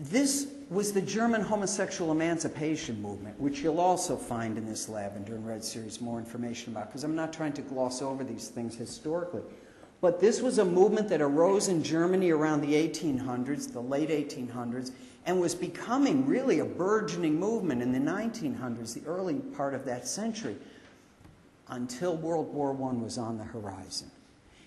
this was the German homosexual emancipation movement, which you'll also find in this Lavender and Red series more information about, because I'm not trying to gloss over these things historically. But this was a movement that arose in Germany around the 1800s, the late 1800s, and was becoming really a burgeoning movement in the 1900s, the early part of that century, until World War I was on the horizon.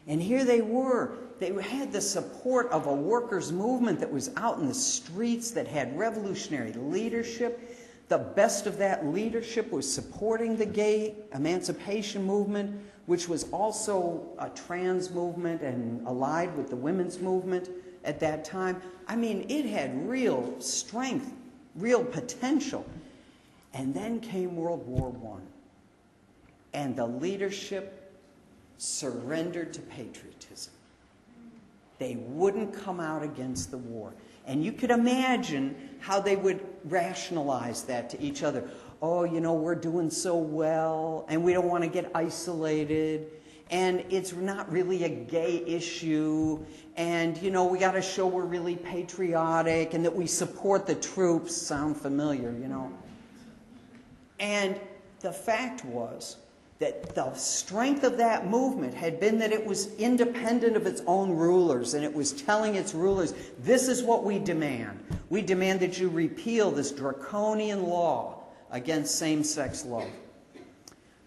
And here they were. They had the support of a workers' movement that was out in the streets, that had revolutionary leadership. The best of that leadership was supporting the gay emancipation movement, which was also a trans movement and allied with the women's movement at that time. I mean, it had real strength, real potential. And then came World War I, and the leadership surrendered to patriotism. They wouldn't come out against the war. And you could imagine how they would rationalize that to each other. Oh, you know, we're doing so well, and we don't want to get isolated, and it's not really a gay issue, and, you know, we got to show we're really patriotic and that we support the troops. Sound familiar, you know? And the fact was that the strength of that movement had been that it was independent of its own rulers, and it was telling its rulers, this is what we demand. We demand that you repeal this draconian law against same-sex love.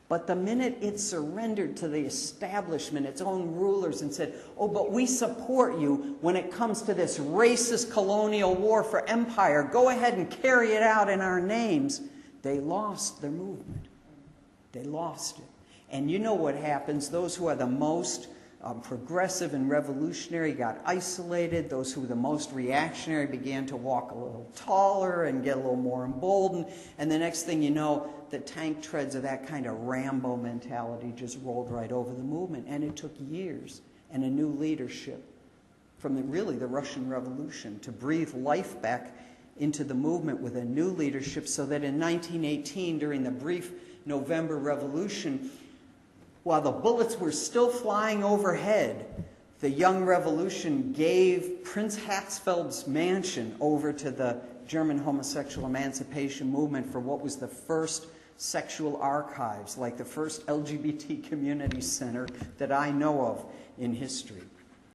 But the minute it surrendered to the establishment, its own rulers, and said, oh, but we support you when it comes to this racist colonial war for empire, go ahead and carry it out in our names, they lost their movement. They lost it. And you know what happens. Those who are the most progressive and revolutionary got isolated. Those who were the most reactionary began to walk a little taller and get a little more emboldened. And the next thing you know, the tank treads of that kind of Rambo mentality just rolled right over the movement. And it took years and a new leadership from really the Russian Revolution to breathe life back into the movement with a new leadership, so that in 1918, during the brief November Revolution, while the bullets were still flying overhead, the young revolution gave Prince Hatzfeld's mansion over to the German homosexual emancipation movement for what was the first sexual archives, like the first LGBT community center that I know of in history.